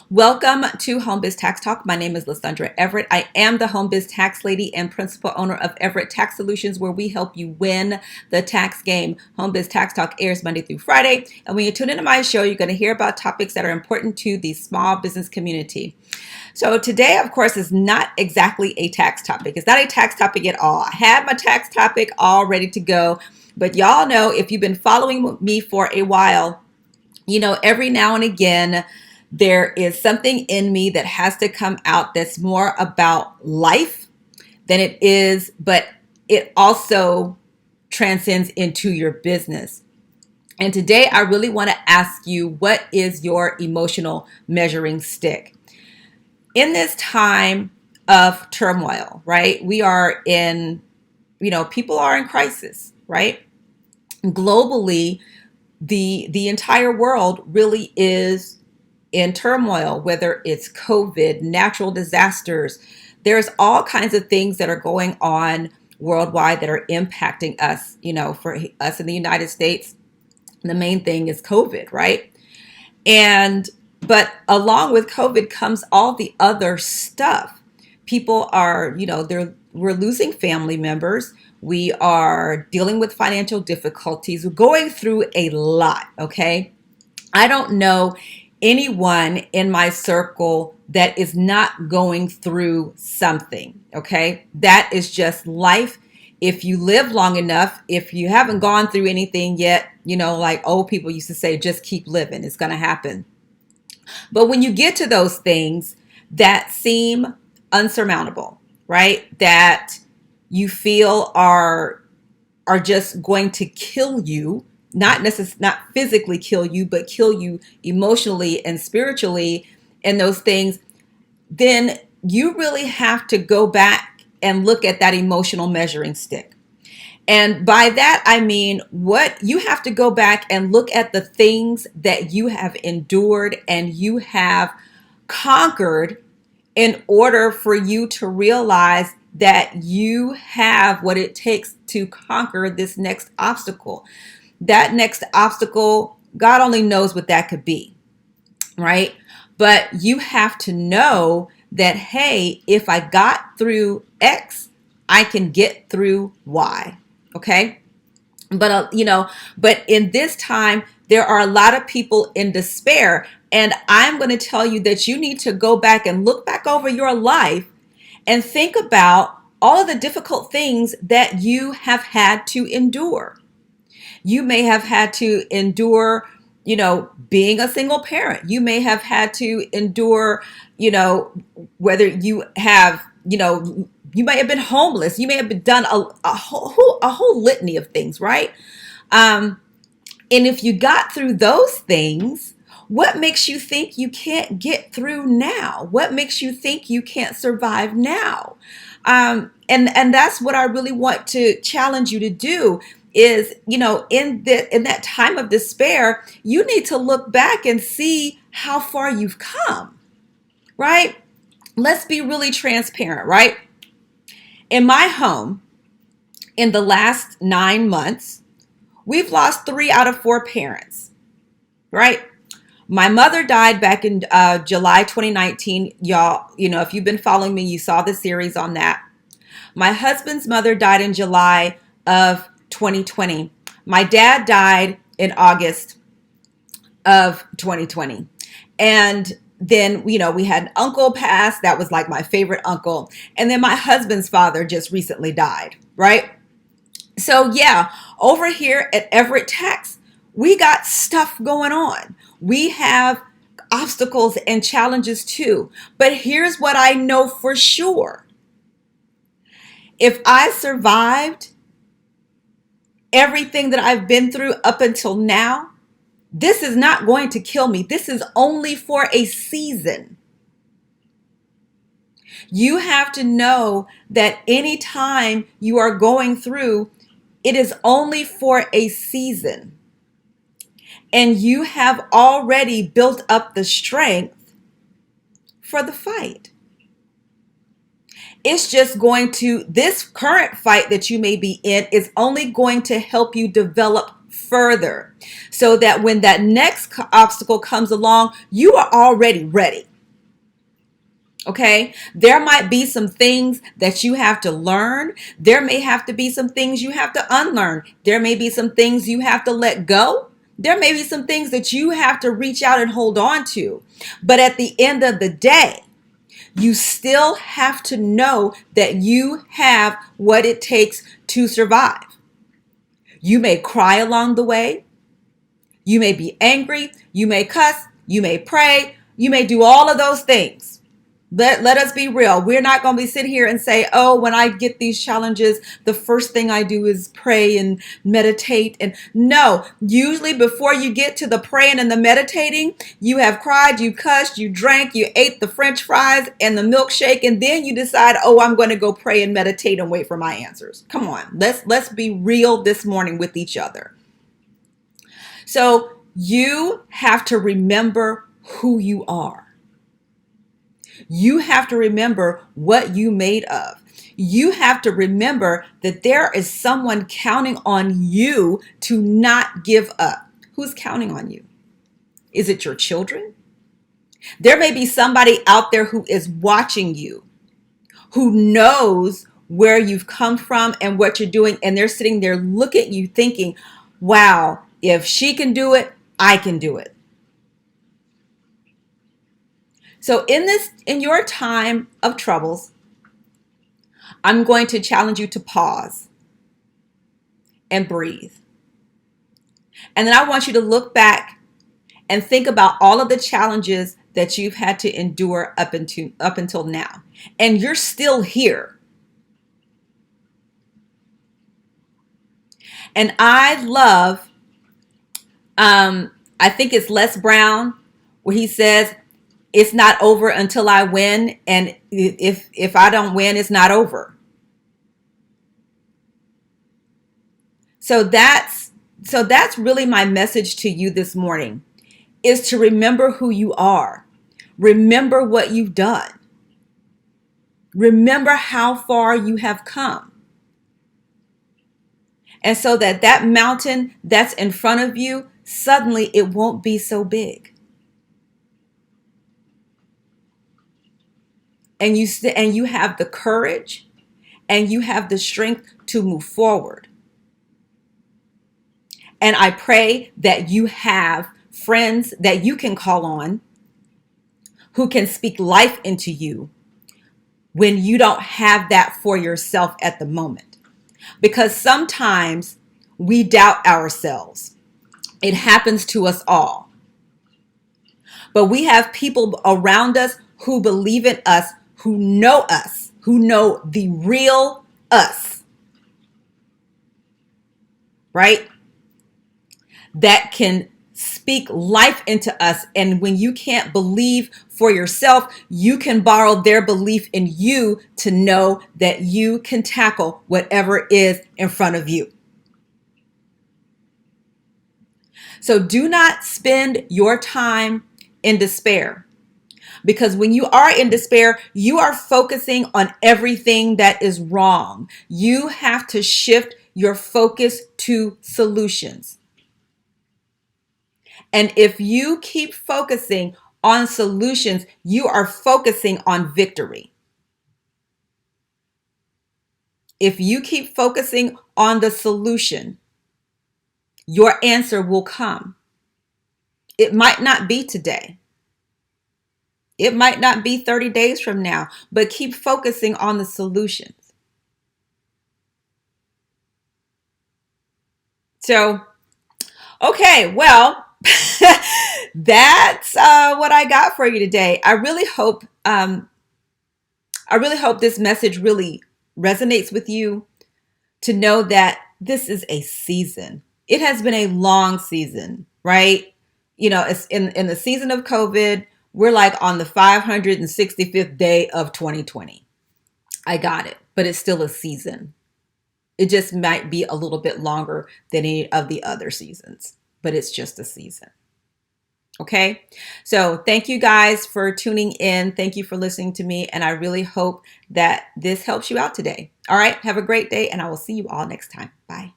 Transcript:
Welcome to Home Biz Tax Talk. My name is Lysandra Everett. I am the Home Biz Tax Lady and principal owner of Everett Tax Solutions, where we help you win the tax game. Home Biz Tax Talk airs Monday through Friday. And when you tune into my show, you're going to hear about topics that are important to the small business community. So today, of course, is not exactly a tax topic. It's not a tax topic at all. I had my tax topic all ready to go. But y'all know, if you've been following me for a while, you know, every now and again, there is something in me that has to come out that's more about life than it is, but it also transcends into your business. And today I really want to ask you, what is your emotional measuring stick? In this time of turmoil, right? We are in, people are in crisis, right? Globally, the entire world really is in turmoil, whether it's COVID, natural disasters. There's all kinds of things that are going on worldwide that are impacting us. For us in the United States, the main thing is COVID, right? But along with COVID comes all the other stuff. People are, we're losing family members. We are dealing with financial difficulties. We're going through a lot, okay? I don't know anyone in my circle that is not going through something, okay? That is just life. If you live long enough, if you haven't gone through anything yet, like old people used to say, just keep living. It's going to happen. But when you get to those things that seem unsurmountable, right? That you feel are just going to kill you, not physically kill you, but kill you emotionally and spiritually, and those things, then you really have to go back and look at that emotional measuring stick. And by that, I mean, what you have to go back and look at the things that you have endured and you have conquered in order for you to realize that you have what it takes to conquer this next obstacle. That next obstacle, God only knows what that could be, right? But you have to know that, hey, if I got through X, I can get through Y, okay? But in this time, there are a lot of people in despair. And I'm going to tell you that you need to go back and look back over your life and think about all of the difficult things that you have had to endure. You may have had to endure, being a single parent. You may have had to endure, whether you have, you may have been homeless. You may have done a whole litany of things, right? And if you got through those things, what makes you think you can't get through now? What makes you think you can't survive now? And that's what I really want to challenge you to do is, in that time of despair, you need to look back and see how far you've come, right? Let's be really transparent, right? In my home, in the last 9 months, we've lost 3 out of 4 parents, right? My mother died back in July 2019. Y'all, if you've been following me, you saw the series on that. My husband's mother died in July of 2020. My dad died in August of 2020. And then, we had an uncle pass. That was like my favorite uncle. And then my husband's father just recently died, right? So yeah, over here at Everett Tax, we got stuff going on. We have obstacles and challenges too. But here's what I know for sure. If I survived everything that I've been through up until now, this is not going to kill me. This is only for a season. You have to know that anytime you are going through, it is only for a season. And you have already built up the strength for the fight. It's just this current fight that you may be in is only going to help you develop further so that when that next obstacle comes along, you are already ready. Okay, there might be some things that you have to learn. There may have to be some things you have to unlearn. There may be some things you have to let go. There may be some things that you have to reach out and hold on to. But at the end of the day, you still have to know that you have what it takes to survive. You may cry along the way. You may be angry. You may cuss. You may pray. You may do all of those things. Let us be real. We're not going to be sitting here and say, oh, when I get these challenges, the first thing I do is pray and meditate. And no, usually before you get to the praying and the meditating, you have cried, you cussed, you drank, you ate the French fries and the milkshake, and then you decide, oh, I'm going to go pray and meditate and wait for my answers. Come on, let's be real this morning with each other. So you have to remember who you are. You have to remember what you made of. You have to remember that there is someone counting on you to not give up. Who's counting on you? Is it your children? There may be somebody out there who is watching you, who knows where you've come from and what you're doing, and they're sitting there looking at you thinking, wow, if she can do it, I can do it. So in your time of troubles, I'm going to challenge you to pause and breathe. And then I want you to look back and think about all of the challenges that you've had to endure up until now. And you're still here. And I love, I think it's Les Brown, where he says, it's not over until I win, and if I don't win, it's not over. So that's really my message to you this morning, is to remember who you are. Remember what you've done. Remember how far you have come. And so that mountain that's in front of you, suddenly it won't be so big. And you have the courage and you have the strength to move forward. And I pray that you have friends that you can call on who can speak life into you when you don't have that for yourself at the moment. Because sometimes we doubt ourselves. It happens to us all. But we have people around us who believe in us, who know the real us, right? That can speak life into us. And when you can't believe for yourself, you can borrow their belief in you to know that you can tackle whatever is in front of you. So do not spend your time in despair. Because when you are in despair, you are focusing on everything that is wrong. You have to shift your focus to solutions. And if you keep focusing on solutions, you are focusing on victory. If you keep focusing on the solution, your answer will come. It might not be today. It might not be 30 days from now, but keep focusing on the solutions. So, okay, well, that's what I got for you today. I really hope this message really resonates with you, to know that this is a season. It has been a long season, right? You know, it's in the season of COVID. We're like on the 565th day of 2020. I got it, but it's still a season. It just might be a little bit longer than any of the other seasons, but it's just a season. Okay, so thank you guys for tuning in. Thank you for listening to me, and I really hope that this helps you out today. All right, have a great day, and I will see you all next time. Bye.